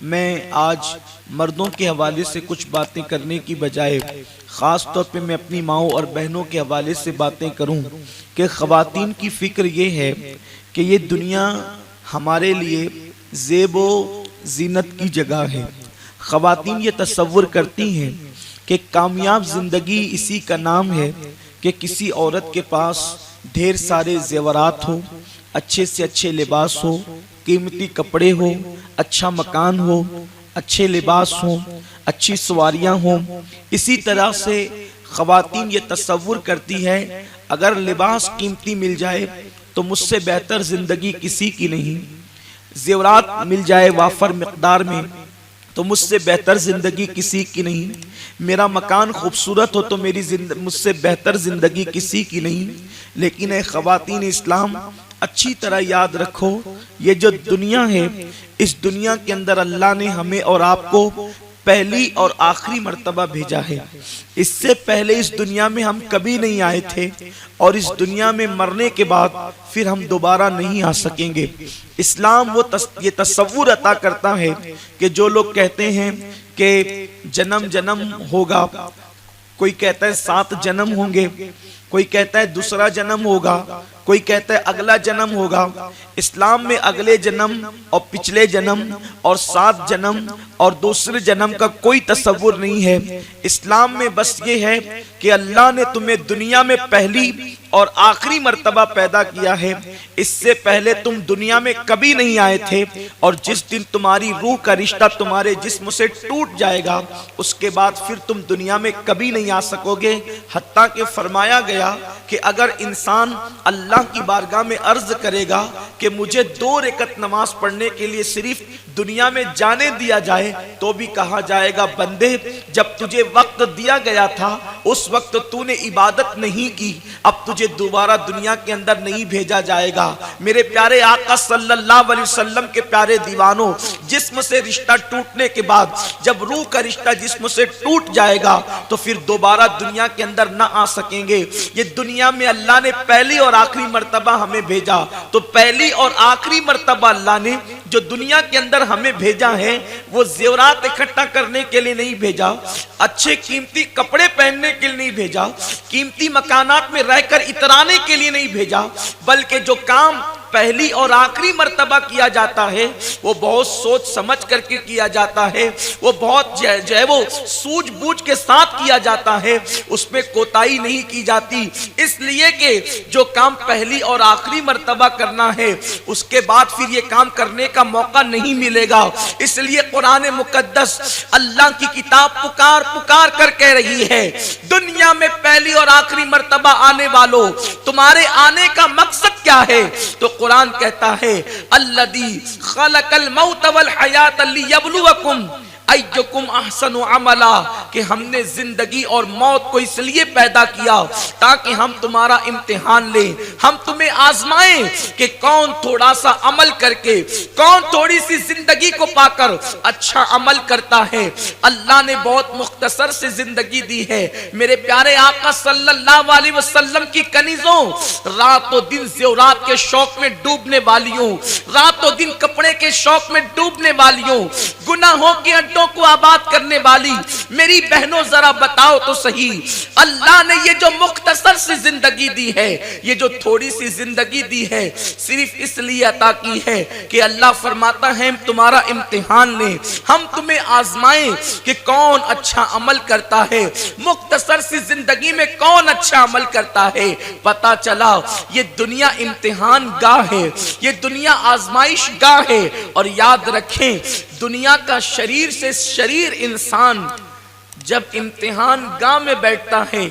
मैं आज मर्दों के हवाले से कुछ बातें करने की बजाय ख़ास तौर पे मैं अपनी माओं और बहनों के हवाले से बातें करूं कि ख़वातीन की फ़िक्र ये है कि ये दुनिया हमारे लिए ज़ेबो ज़ीनत की जगह है। ख़वातीन ये तसव्वुर करती हैं कि कामयाब ज़िंदगी इसी का नाम है कि किसी औरत के पास ढेर सारे ज़ेवरात हो, अच्छे से अच्छे लिबास हो, कीमती कपड़े हो, अच्छा मकान हो, अच्छे लिबास हो, अच्छी सवारियां हो। इसी तरह से ख़वातीन ये तसव्वुर करती है अगर लिबास कीमती मिल जाए तो मुझसे बेहतर ज़िंदगी किसी की नहीं, ज़ेवरात मिल जाए वाफर मिक़दार में तो मुझसे बेहतर ज़िंदगी किसी की नहीं, मेरा मकान खूबसूरत हो तो मुझसे बेहतर ज़िंदगी किसी की नहीं। लेकिन ए ख़वातीन इस्लाम, अच्छी तरह याद रखो, ये जो दुनिया है, इस दुनिया के अंदर अल्लाह ने हमें और आपको पहली और आखिरी मर्तबा भेजा है। इससे पहले इस दुनिया में हम कभी नहीं आए थे और इस दुनिया में मरने के बाद फिर हम दोबारा नहीं आ सकेंगे। इस्लाम ये तसव्वुर अता करता है कि जो लोग कहते हैं कि जन्म जन्म होगा, कोई कहता है 7 जन्म होंगे, कोई कहता है दूसरा जन्म होगा, कोई कहता है अगला जन्म होगा। इस्लाम में अगले जन्म और पिछले जन्म और 7 जन्म और दूसरे जन्म का कोई तसव्वुर नहीं है। इस्लाम में बस ये है कि अल्लाह ने तुम्हें दुनिया में पहली और आखिरी मर्तबा पैदा किया है। इससे पहले तुम दुनिया में कभी नहीं आए थे और जिस दिन तुम्हारी रूह का रिश्ता तुम्हारे जिस्म से टूट जाएगा उसके बाद फिर तुम दुनिया में कभी नहीं आ सकोगे। हत्ता के फरमाया गया कि अगर इंसान अल्लाह की बारगाह में अर्ज करेगा कि मुझे 2 रकात नमाज पढ़ने के लिए सिर्फ दुनिया में जाने दिया जाए तो भी कहा जाएगा, बंदे जब तुझे वक्त दिया गया था उस वक्त तूने इबादत नहीं की, अब तुझे दोबारा दुनिया के अंदर नहीं भेजा जाएगा। मेरे प्यारे आका सल्लल्लाहु अलैहि वसल्लम के प्यारे दीवानों, जिस्म से रिश्ता टूटने के बाद जब रूह का रिश्ता जिस्म से टूट जाएगा तो फिर दोबारा दुनिया के अंदर ना आ सकेंगे। ये दुनिया में अल्लाह ने पहली और आखिरी मर्तबा हमें भेजा, तो पहली और आखिरी मर्तबा अल्लाह ने जो दुनिया के अंदर हमें भेजा है वो ज़ेवरात इकट्ठा करने के लिए नहीं भेजा, अच्छे कीमती कपड़े पहनने के लिए नहीं भेजा, कीमती मकानात में रहकर इतराने के लिए नहीं भेजा, बल्कि जो काम पहली और आखिरी मर्तबा किया जाता है वो बहुत सोच समझ करके किया जाता है, वो बहुत जो है वो सूझबूझ के साथ किया जाता है, उसमें कोताही नहीं की जाती। इसलिए कि जो काम पहली और आखिरी मर्तबा करना है उसके बाद फिर ये काम करने का मौका नहीं मिलेगा। इसलिए कुरान मुकद्दस अल्लाह की किताब पुकार पुकार कर कह रही है, दुनिया में पहली और आखिरी मर्तबा आने वालों, तुम्हारे आने का मकसद क्या है? तो कुरान कहता है, अल्लज़ी खलक़ल मौत वल हयात लियब्लुवकुम अय्युकुम अहसनु अमला, कि हमने जिंदगी और मौत को इसलिए पैदा किया ताकि हम तुम्हारा इम्तिहान लें, हम तुम्हें आजमाएं कि कौन थोड़ा सा अमल करके, कौन थोड़ी सी जिंदगी को पाकर अच्छा अमल करता है। अल्लाह ने बहुत मुख्तसर से जिंदगी दी है। मेरे प्यारे आका सल्लल्लाहु अलैहि वसल्लम की कनीजों, रातों दिन ज़ेवरात के शौक में डूबने वालियों, रातों दिन कपड़े के शौक में डूबने वालियों, गुनाहों के अड्डों को आबाद करने वाली मेरी बहनों, जरा बताओ तो सही, अल्लाह ने ये जो मुख्तसर सी जिंदगी दी है, ये जो थोड़ी सी जिंदगी दी है, सिर्फ इसलिए अता की है कि अल्लाह फरमाता है हम तुम्हारा इम्तिहान लें, हम तुम्हें आजमाएं कि कौन अच्छा अमल करता है, मुख्तसर सी जिंदगी में कौन अच्छा अमल करता है। पता चला ये दुनिया इम्तिहान गाह है, ये दुनिया आजमाइश गाह है। और याद रखें, दुनिया का शरीर से शरीर इंसान जब इम्तिहान गाह में बैठता है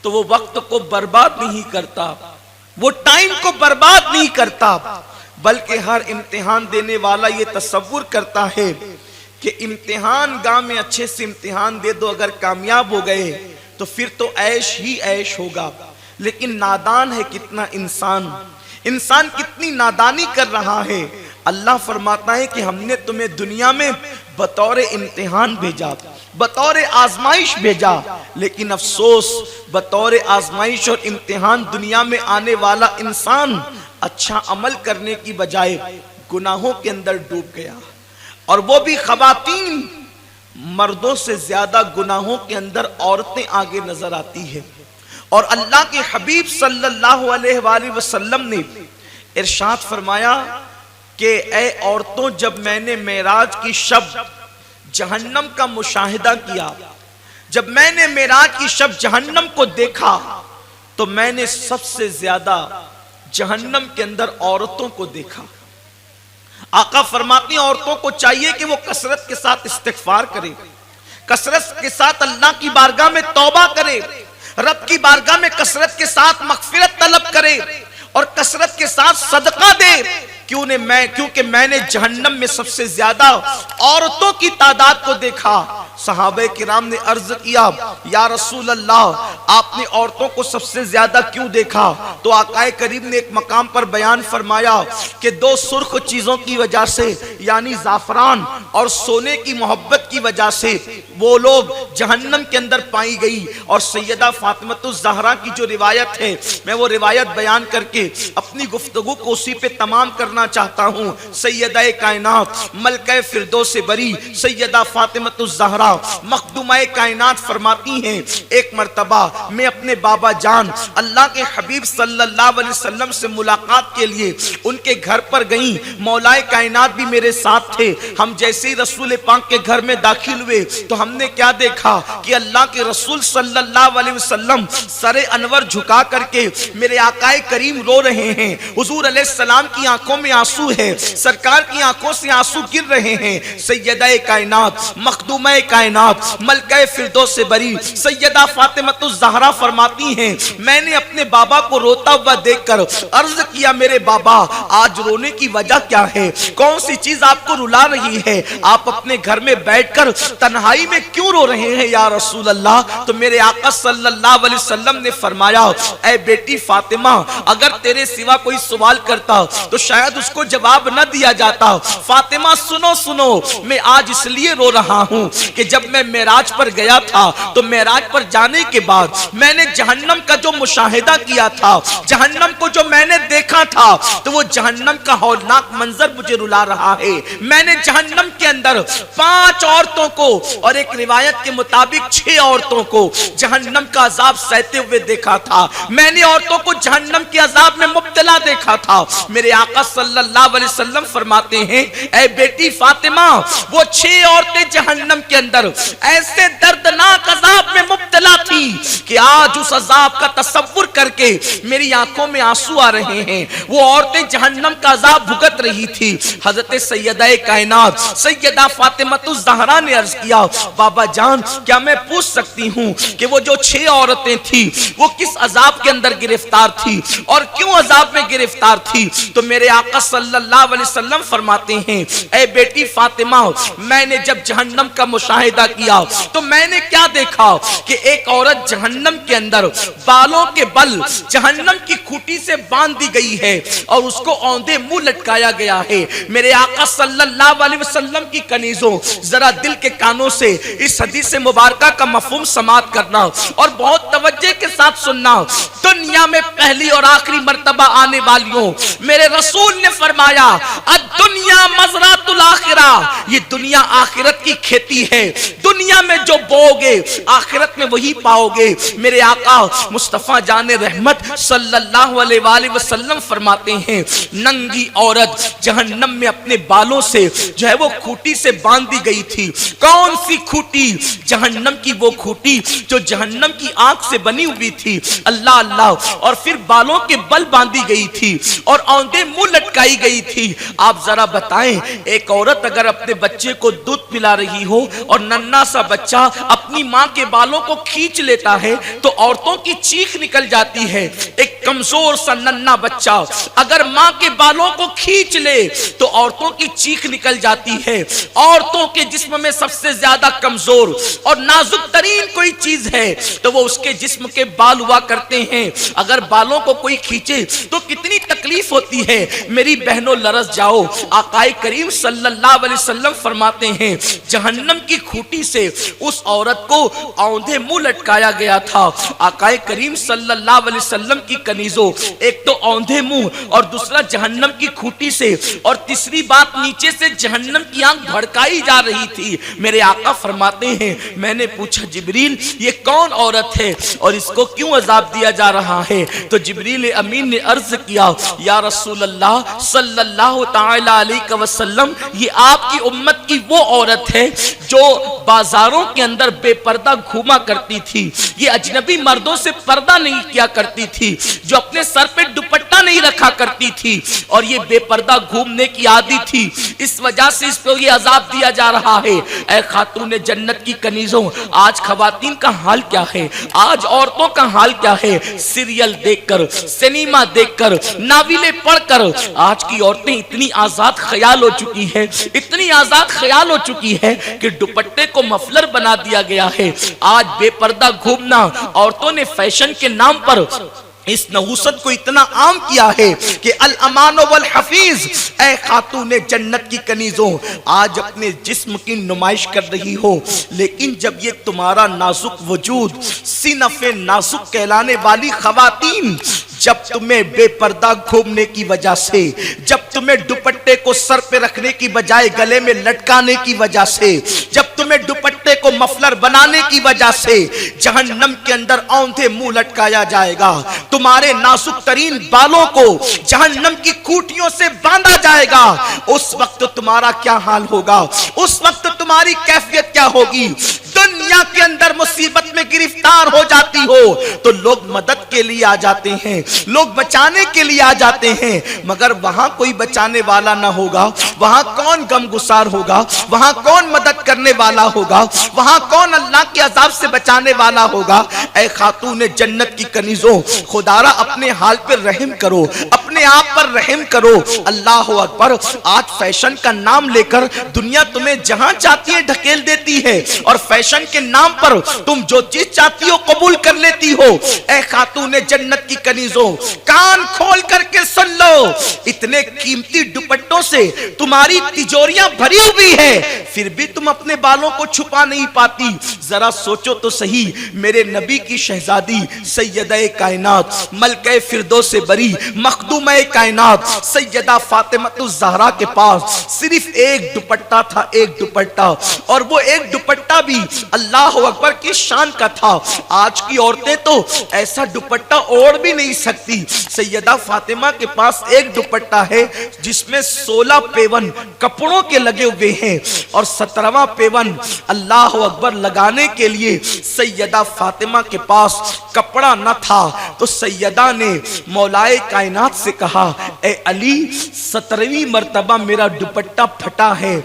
तो वो वक्त को बर्बाद नहीं करता, वो टाइम को बर्बाद नहीं करता, बल्कि हर इम्तिहान देने वाला ये तसव्वुर करता है कि इम्तिहान गाह में अच्छे से इम्तिहान दे दो, अगर कामयाब हो गए तो फिर तो ऐश ही ऐश होगा। लेकिन नादान है कितना इंसान, इंसान कितनी नादानी कर रहा है। अल्लाह फरमाता है कि हमने तुम्हें दुनिया में बतौर इम्तिहान भेजा, बतौर आजमाइश भेजा, लेकिन अफसोस बतौर आजमाइश और इम्तिहान दुनिया में आने वाला इंसान अच्छा अमल करने की बजाय गुनाहों के अंदर डूब गया, और वो भी खवातीन, मर्दों से ज्यादा गुनाहों के अंदर औरतें आगे नजर आती है। और अल्लाह के हबीब सल्लल्लाहु अलैहि वसल्लम ने इरशाद फरमाया कि ए औरतों, जब मैंने मेराज की शब जहन्नम का मुशाहिदा किया, जब मैंने मेराज की शब जहन्नम को देखा, तो मैंने सबसे ज्यादा जहन्नम के अंदर औरतों को देखा। आका फरमाती हैं औरतों को चाहिए कि वो कसरत के साथ इस्तिगफार करे, कसरत के साथ अल्लाह की बारगाह में तौबा करे, रब की बारगाह में कसरत के साथ मगफिरत तलब करे और कसरत के साथ सदका दे। क्योंकि मैंने जहन्नम में सबसे ज्यादा औरतों की तादाद को देखा। सहाबे किराम ने अर्ज किया, या रसूल अल्लाह, आपने औरतों को सबसे ज्यादा क्यों देखा? तो आकाए करीम ने एक मकाम पर बयान फरमाया कि दो सुर्ख चीजों की वजह से, यानी जाफरान और सोने की मोहब्बत की वजह से वो लोग जहन्नम के अंदर पाई गई। और सैयदा फातिमतुज़ ज़हरा की जो रिवायत है, मैं वो रिवायत बयान करके अपनी गुफ्तगू को उसी पे तमाम करना चाहता हूँ। सैयदा कायनात मलका फिरदौस बरी सैयदा फातिमतुज़ ज़हरा मखदूमा कायनात फरमाती हैं, एक मर्तबा मैं अपने बाबा जान अल्लाह के हबीब सल्लल्लाहु अलैहि वसल्लम से मुलाकात के लिए उनके घर पर गई। मौलाए कायनात भी मेरे साथ थे। हम जैसे ही रसूल पाक के घर में दाखिल हुए तो हमने क्या देखा कि अल्लाह के रसूल सल्लल्लाहु अलैहि वसल्लम सरे अनवर झुका करके मेरे आकाए करीम रो रहे हैं। हुजूर अलैहिस्सलाम की आंखों में आंसू है, सरकार की आंखों से आंसू गिर रहे हैं। सैयदा कायनात मखदूमा कायनात मलका फिरदौस बरी सैयदा फातिमतुज़ ज़हरा फरमाती हैं, मैंने अपने बाबा को रोता हुआ देखकर अर्ज किया, मेरे बाबा आज रोने की वजह क्या है? कौन सी चीज आपको रुला रही है? आप अपने घर में बैठकर तन्हाई में क्यों रो रहे हैं या रसूल अल्लाह? तो मेरे आका सल्लल्लाहु अलैहि वसल्लम ने फरमाया, ऐ बेटी फातिमा, अगर तेरे सिवा कोई सवाल करता तो शायद उसको जवाब न दिया जाता। फातिमा सुनो सुनो, मैं आज इसलिए रो रहा हूँ कि जब मैं मेराज पर गया था तो मेराज पर जाने के बाद मैंने जहन्नम का जो मुशाहिदा किया था, जहन्नम को जो मैंने देखा था, तो वो जहन्नम का हौलनाक मंजर मुझे रुला रहा है। मैंने जहन्नम के अंदर 5 औरतों को और एक रिवायत के मुताबिक 6 औरतों को जहन्नम का अजाब सहते हुए देखा था। मैंने औरतों को जहन्नम के अजाब में मुब्तला देखा था। मेरे आका सल्लल्लाहु अलैहि वसल्लम फरमाते हैं, ऐ बेटी फातिमा, वो 6 औरतें जहन्नम के अंदर ऐसे दर्दनाक अजाब में मुब्तला थी कि आज उस अजाब का तसव्वुर करके मेरी आंखों में आंसू आ रहे हैं। वो औरतें जहन्नम का अजाब भुगत रही थी। हजरत सैयदा कायनात सैयदा फातिमतुज़ ज़हरा ने अर्ज किया, बाबा जान, क्या मैं पूछ सकती हूँ कि वो जो 6 औरतें थी वो किस अजाब के अंदर गिरफ्तार थी और क्यों अजाब में गिरफ्तार थी? तो मेरे आका सल्लल्लाहु अलैहि वसल्लम फरमाते हैं, ऐ बेटी फातिमा, मैंने जब जहन्नम का मुशाहिदा किया तो मैंने क्या देखा कि एक औरत जहन्नम के अंदर बालों के बल जहन्नम की खूंटी से बांध दी गई है और उसको औंधे मुंह लटकाया गया है। मेरे आका सल्लल्लाहु अलैहि वसल्लम की कनीजों, जरा दिल के कानों से इस हदीस मुबारका का मफहूम समात करना और बहुत तवज्जो के साथ सुनना। दुनिया में पहली और आखिरी मर्तबा आने वालियों, मेरे रसूल ने फरमाया, दुनिया मज़रातुल आखिरा, ये दुनिया आखिरत की खेती है। दुनिया में जो बोओगे आखिरत में वही पाओगे। मेरे आका मुस्तफा जाने रहमत सल्लल्लाहु अलैहि वसल्लम फरमाते हैं, नंगी औरत जहन्नम में अपने बालों से जो है वो खूंटी से बांध दी गई थी। कौन सी खूंटी? जहन्नम की वो खूंटी जो जहन्नम की आग से बनी हुई थी। अल्लाह अल्लाह। और फिर बालों के बल बांधी गई थी और औंधे मुंह लटकाई गई थी। आप जरा बताएं, एक औरत अगर अपने बच्चे को दूध पिला रही हो और नन्ना सा बच्चा अपनी माँ के बालों को खींच लेता है तो औरतों की चीख निकल जाती है। एक कमजोर सा नन्ना बच्चा अगर माँ के बालों को खींच ले तो औरतों की चीख निकल जाती है। औरतों के जिस्म में सबसे ज्यादा कमजोर और नाजुक तरीन कोई चीज है तो वो उसके जिस्म के बाल हुआ करते हैं। अगर बालों को कोई खींचे तो कितनी तकलीफ होती है। मेरी बहनों, लरस जाओ। आकाए करीम सल्लल्लाहु अलैहि वसल्लम फरमाते हैं, जहन्नम की खूंटी से उस औरत औरत को औंधे मुंह लटकाया गया था। आकाए करीम सल्लल्लाहु अलैहि वसल्लम की कनीजों, एक तो औंधे मुंह और दूसरा जहन्नम की खूंटी से, और तीसरी बात नीचे से जहन्नम की आंख भड़काई जा रही थी। मेरे आका फरमाते हैं, मैंने पूछा जिब्रील ये कौन औरत है और इसको क्यों अजाब दिया जा रहा है? तो जिब्रील अमीन ने अर्ज किया, या रसूल अल्लाह सल्लल्लाहु तआला अलैहि वसल्लम, ये आपकी उम्मत की वो औरत है जो बाजारों के अंदर बेपर्दा घूमा करती थी, ये अजनबी मर्दों से पर्दा नहीं किया करती थी, जो अपने सर पे दुपट्टा नहीं रखा करती थी और ये बेपर्दा घूमने की आदी थी, इस वजह से इसको ये अजाब दिया जा रहा है। ऐ खातून जन्नत की कनीजों, आज खवातीन का हाल क्या है, आज औरतों का हाल क्या है? सीरियल देखकर, सिनेमा देखकर, नाविले पढ़कर आज की औरतें इतनी आजाद ख्याल हो चुकी है, इतनी आजाद ख्याल हो चुकी है कि दुपट्टे को मफलर बना दिया गया है। आज बेपर्दा घूमना औरतों ने फैशन के नाम पर इस नहुसत को इतना आम किया है कि अल अमान वल हफीज। ऐ खातून जन्नत की कनीजों, आज अपने जिस्म की नुमाइश कर रही हो, लेकिन जब ये तुम्हारा नाजुक वजूद सिनफे नाजुक कहलाने वाली खवातीन, जब तुम्हें बेपर्दा घूमने की वजह से, जब तुम्हें दुपट्टे को सर पे रखने की बजाय गले में लटकाने की वजह से, जब तुम्हें दुपट्टे को मफलर बनाने की वजह से जहन्नम के अंदर औंधे मुंह लटकाया जाएगा, तुम्हारे नाजुक तरीन बालों को जहन्नम की खूंटियों से बांधा जाएगा, उस वक्त तुम्हारा क्या हाल होगा? उस वक्त तुम्हारी कैफियत क्या होगी? दुनिया के अंदर मुसीबत में गिरफ्तार हो जाती हो तो लोग मदद के लिए आ जाते हैं, लोग बचाने के लिए आ जाते हैं, मगर वहां कोई बचाने वाला ना होगा, वहां कौन गमगुसार होगा, वहां कौन मदद करने वाला होगा, वहां कौन अल्लाह के अजाब से बचाने वाला होगा? ऐ खातून जन्नत की कनीजों, खुदारा अपने हाल पर रहम करो, अपने आप पर रहम करो। अल्लाह अकबर। आज फैशन का नाम लेकर दुनिया तुम्हें जहां चाहती है ढकेल देती है और फैशन के नाम पर तुम जो चीज चाहती हो कबूल कर लेती हो। ऐ खातून जन्नत की कनीजों, कान खोल करके सुन लो, इतने कीमती दुपट्टों से तुम्हारी तिजोरियां भरी हुई है, फिर भी तुम अपने बालों को छुपा नहीं पाती। जरा सोचो तो सही, मेरे नबी की शहजादी सैयदा कायनात मलके फिरदौस बरी मखदूम कायनात सैयदा फातिमतुज़ ज़हरा के पास सिर्फ एक दुपट्टा था, एक दुपट्टा, और वो एक दुपट्टा भी अल्लाह अकबर की शान का था। आज की औरतें तो ऐसा दुपट्टा ओढ़ भी नहीं सकती। सैयदा फातिमा के पास एक दुपट्टा है जिसमें 16 पेवन कपड़ों के लगे हुए हैं और 17वां पेवन अल्लाह अकबर लगाने के लिए सैयदा फातिमा के पास कपड़ा न था, तो सैयदा ने मौलाए कायनात से कहा, ए अली 17वीं मर्तबा मेरा दुपट्टा फटा है,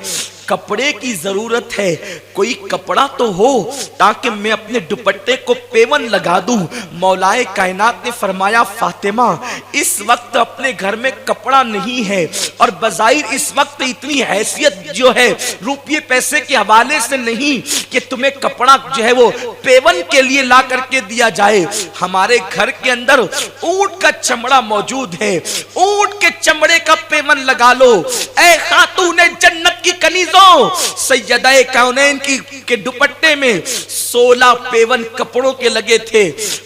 कपड़े की जरूरत है, कोई कपड़ा तो हो ताकि मैं अपने दुपट्टे को पेवन लगा दूं। मौलाए कायनात ने फरमाया, फातिमा इस वक्त अपने घर में कपड़ा नहीं है और बजाहिर इस वक्त इतनी हैसियत जो है रुपये पैसे के हवाले से नहीं कि तुम्हें कपड़ा जो है वो पेवन के लिए ला करके दिया जाए। हमारे घर के अंदर ऊंट का चमड़ा मौजूद है, ऊंट के चमड़े का पेवन लगा लो। ऐ खातून जन्नत की कनीज सैयदा कौनैन के दुपट्टे में 16 पेवन कपड़ों के लगे थे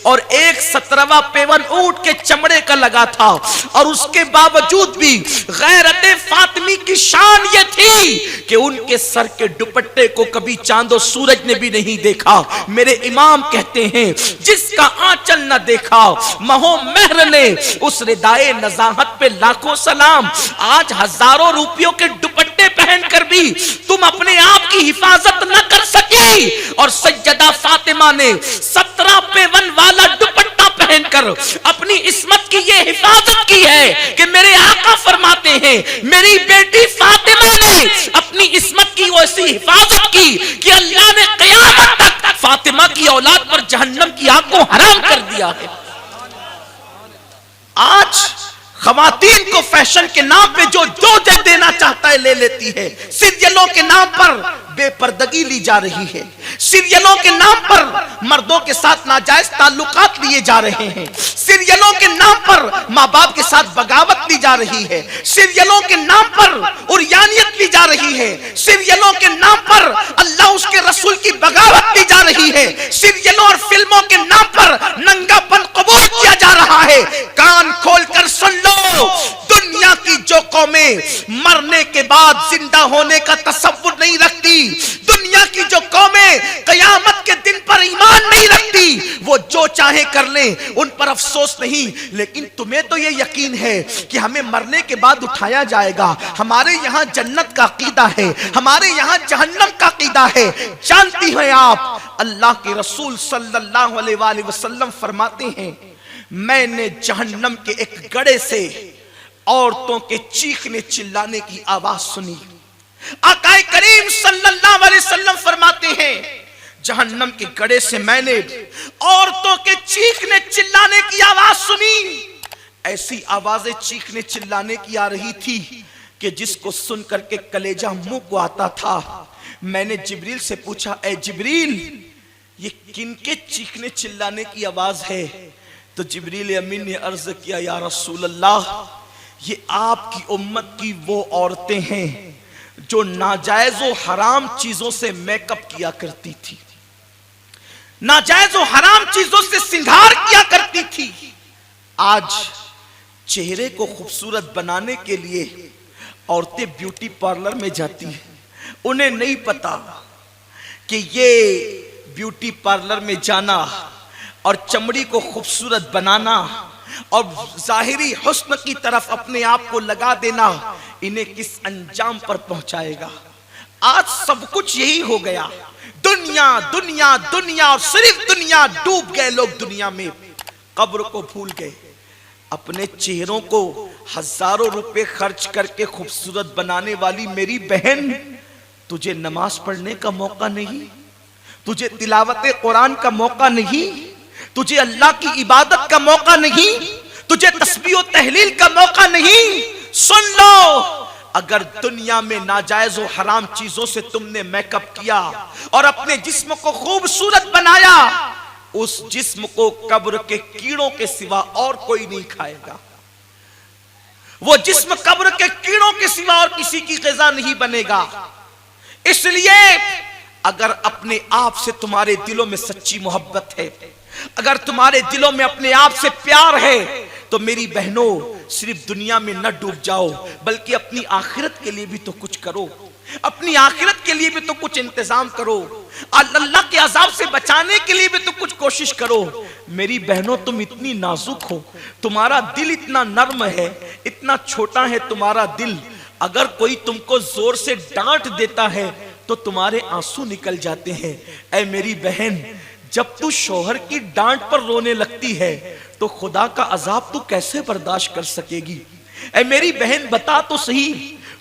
और एक 17वां पेवन ऊंट के चमड़े का लगा था, और उसके बावजूद भी गैरते फातिमी की शान ये थी कि उनके सर के दुपट्टे को कभी चांदो सूरज ने भी नहीं देखा। मेरे इमाम कहते हैं, जिसका आंचल न देखा महो महर ने, उस रिदाए नजाहत पे लाखों सलाम। आज हजारों रुपयों के दुपट्टे पहनकर भी तुम अपने आप की हिफाजत न कर सकी, और सैयदा फातिमा ने 17 पेवन वाला दुपट्टा पहनकर अपनी इस्मत की ये हिफाजत की है कि मेरे आका फरमाते हैं, मेरी बेटी फातिमा ने अपनी इस्मत की वैसी हिफाजत की कि अल्लाह ने क़यामत तक फातिमा की औलाद पर जहन्नम की आग को हराम कर दिया है। आज खवातीन को फैशन के नाम पे जो देना चाहता है ले लेती है। सीरियलों के नाम पर बेपर्दगी ली जा रही है, सीरियलों के नाम पर मर्दों के साथ नाजायज ताल्लुकात लिए जा रहे हैं, सीरियलों के नाम पर माँ बाप के साथ बगावत ली जा रही है, सीरियलों के नाम पर उरियानियत ली जा रही है, सीरियलों के नाम पर अल्लाह उसके रसूल की बगावत की जा रही है, सीरियलों और फिल्मों के नाम पर नंगापन कबूल किया जा रहा है। कान खोलकर सुन लो, दुनिया की जो कौमें मरने के बाद जिंदा होने का तसव्वुर नहीं रखती, दुनिया की जो कौमें कयामत के दिन पर ईमान नहीं रखती, वो जो चाहे कर ले, उन पर अफसोस नहीं। लेकिन तुम्हें तो ये यकीन है कि हमें मरने के बाद उठाया जाएगा। हमारे यहाँ जन्नत का अकीदा है, हमारे यहाँ जहन्नम का अकीदा है। जानती हैं आप, अल्लाह के रसूल सल्लल्लाहु अलैहि वसल्लम फरमाते हैं, मैंने जहन्नम के एक गड़े से औरतों के चीखने चिल्लाने की आवाज सुनी। आकाए करीम सल्लल्लाहु अलैहि वसल्लम फरमाते हैं, जहन्नम के गड़े से मैंने औरतों के चीखने चिल्लाने की आवाज सुनी। ऐसी आवाजें चीखने चिल्लाने की आ रही थी कि जिसको सुन करके कलेजा मुंह को आता था। मैंने जिब्रील से पूछा, ए जिब्रील, ये किनके चीखने चिल्लाने की आवाज है? तो जिब्रील अमीन ने अर्ज किया, या रसूल अल्लाह, ये आपकी उम्मत की वो औरतें हैं जो नाजायज व हराम चीजों से मेकअप किया करती थी, नाजायज व हराम चीजों से सिंगार किया करती थी। आज चेहरे को खूबसूरत बनाने के लिए औरतें ब्यूटी पार्लर में जाती हैं। उन्हें नहीं पता कि ये ब्यूटी पार्लर में जाना और चमड़ी को खूबसूरत बनाना और जाहिरी हुस्न की तरफ अपने आप को लगा देना इन्हें किस अंजाम पर पहुंचाएगा। आज सब कुछ यही हो गया, दुनिया दुनिया दुनिया और सिर्फ दुनिया। डूब गए लोग दुनिया में, कब्र को भूल गए। अपने चेहरों को हजारों रुपए खर्च करके खूबसूरत बनाने वाली मेरी बहन, तुझे नमाज पढ़ने का मौका नहीं, तुझे तिलावत कुरान का मौका नहीं, तुझे अल्लाह की इबादत का मौका नहीं, तुझे तस्बीह और तहलील का मौका नहीं। सुन लो, अगर दुनिया में नाजायज और हराम चीजों से तुमने मेकअप किया और अपने जिस्म को खूबसूरत बनाया, उस जिस्म को कब्र के कीड़ों के सिवा और कोई नहीं खाएगा। वो जिस्म कब्र के कीड़ों के सिवा और किसी की ग़िज़ा नहीं बनेगा। इसलिए अगर अपने आप से तुम्हारे दिलों में सच्ची मोहब्बत है, अगर तुम्हारे दिलों में अपने आप से प्यार है, तो मेरी बहनों सिर्फ दुनिया में न डूब जाओ, बल्कि अपनी आखिरत के लिए भी तो कुछ करो, अपनी आखिरत के लिए भी तो कुछ इंतजाम करो, अल्लाह के अजाब से बचाने के लिए भी तो कुछ कोशिश करो। मेरी बहनों, तुम इतनी नाजुक हो, तुम्हारा दिल इतना नर्म है, इतना छोटा है तुम्हारा दिल। अगर कोई तुमको जोर से डांट देता है तो तुम्हारे आंसू निकल जाते हैं। ऐ मेरी बहन, जब तू शौहर की डांट पर रोने लगती है तो खुदा का अजाब तू कैसे बर्दाश्त कर सकेगी? ऐ मेरी बहन, बता तो सही,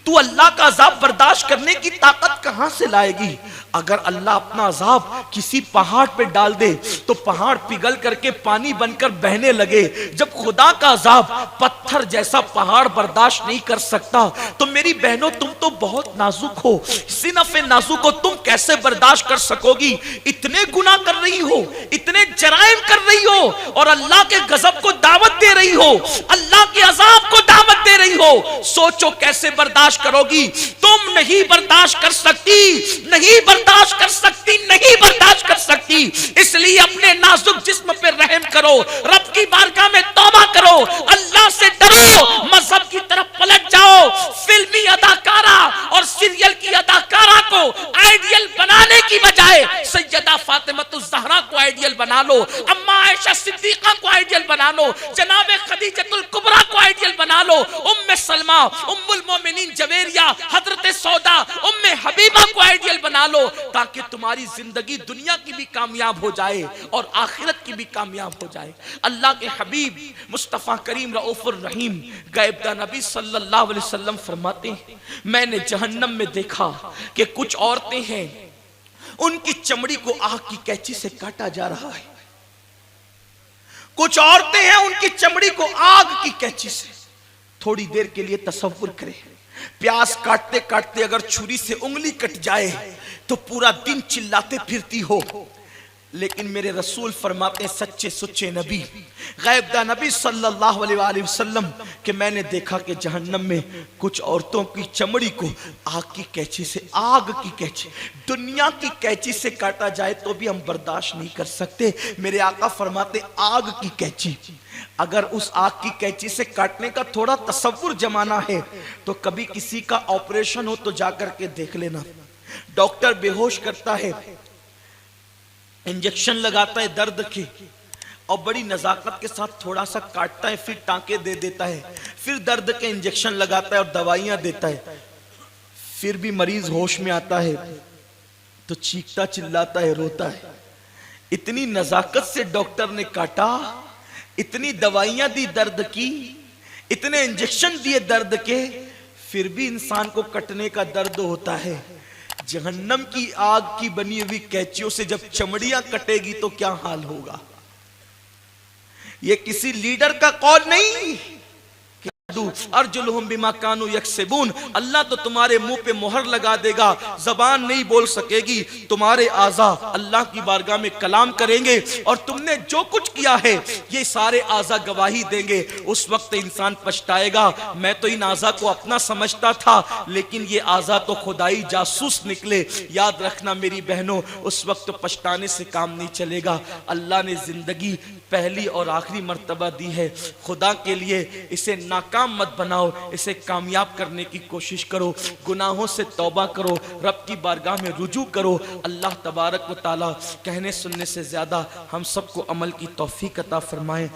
तू अल्लाह का अजाब बर्दाश्त करने की ताकत कहां से लाएगी? अगर अल्लाह अपना अजाब किसी पहाड़ पे डाल दे तो पहाड़ पिघल करके पानी बनकर बहने लगे। जब खुदा का अजाब पत्थर जैसा पहाड़ बर्दाश्त नहीं कर सकता, तो मेरी बहनों, तुम तो बहुत नाजुक हो, सिनफ़े नाजुक हो, तुम कैसे बर्दाश्त कर सकोगी? इतने गुनाह कर रही हो, इतने जराइम कर रही हो और अल्लाह के गजब को दावत दे रही हो, अल्लाह के अजाब को दावत दे रही हो। सोचो कैसे बर्दाश्त करोगी? तुम नहीं बर्दाश्त कर सकती, नहीं बर्दाश्त कर सकती, नहीं बर्दाश्त कर सकती। इसलिए अपने नाजुक जिस्म पे रहम करो, रब की बारगाह में तौबा करो, अल्लाह से डरो, मजहब की तरफ पलट जाओ। फिल्मी अदाकारा और सीरियल की अदाकारा को आइडियल बनाने की बजाय सैयदा फातिमातुज़ ज़हरा को आइडियल बना लो, अम्मा आयशा सिद्दीक़ा को आइडियल बना लो, जनाब खदीजतुल कुबरा को आइडियल बना लो, उम्मे सलमा, उम्मुल मोमिनीन जवेरिया, हजरत सौदा, उम्मे हबीबा को आइडियल बना लो, ताकि तुम्हारी जिंदगी दुनिया की भी कामयाब हो जाए और आखिरत की भी कामयाब हो जाए। अल्लाह के हबीब मुस्तफ़ा करीम रऊफ़ुर रहीम गायबदा नबी सल्लल्लाहु अलैहि वसल्लम फरमाते हैं, मैंने जहन्नम में देखा कि कुछ औरतें हैं, उनकी चमड़ी को आग की कैंची से काटा जा रहा है। कुछ औरतें हैं, उनकी चमड़ी को आग की कैंची से, थोड़ी देर के लिए तसव्वुर करें, प्याज काटते काटते अगर छुरी से उंगली कट जाए तो पूरा दिन चिल्लाते फिरती हो, लेकिन मेरे रसूल फरमाते हैं, सच्चे सुच्चे नबी, गैबदा नबी सल्लल्लाहु अलैहि वसल्लम, कि मैंने देखा कि जहन्नम में कुछ औरतों की चमड़ी को आग की कैंची से, आग की कैंची, दुनिया की कैंची से काटा जाए तो भी हम बर्दाश्त नहीं कर सकते। मेरे आका फरमाते, आग की कैंची, अगर उस आग की कैंची से काटने का थोड़ा तसव्वुर जमाना है तो कभी किसी का ऑपरेशन हो तो जाकर के देख लेना। डॉक्टर बेहोश करता है, इंजेक्शन लगाता है दर्द के, और बड़ी नजाकत के साथ थोड़ा सा काटता है, फिर टांके दे देता है, फिर दर्द के इंजेक्शन लगाता है और दवाइयां देता है, फिर भी मरीज होश में आता है तो चीखता चिल्लाता है, रोता है। इतनी नजाकत से डॉक्टर ने काटा, इतनी दवाइयां दी दर्द की, इतने इंजेक्शन दिए दर्द के, फिर भी इंसान को कटने का दर्द होता है। जहन्नम की आग की बनी हुई कैंचियों से जब चमड़ियां कटेगी तो क्या हाल होगा। ये किसी लीडर का कौल नहीं, अर्जुलहुम बिमा कानू यक्सिबून, अल्लाह तो तुम्हारे मुंह पे मोहर लगा देगा, जबान नहीं बोल सकेगी, तुम्हारे आज़ा अल्लाह की बारगाह में कलाम करेंगे और तुमने जो कुछ किया है ये सारे आज़ा गवाही देंगे। उस वक्त इंसान पछताएगा, मैं तो इन आज़ा को अपना समझता था, लेकिन ये आज़ा तो खुदाई जासूस निकले। याद रखना मेरी बहनों, उस वक्त पछताने से काम नहीं चलेगा। अल्लाह ने जिंदगी पहली और आखिरी मर्तबा दी है, खुदा के लिए इसे नाकाम मत बनाओ, इसे कामयाब करने की कोशिश करो, गुनाहों से तौबा करो, रब की बारगाह में रुजू करो। अल्लाह तबारक व तआला कहने सुनने से ज्यादा हम सबको अमल की तौफीक अता फरमाए।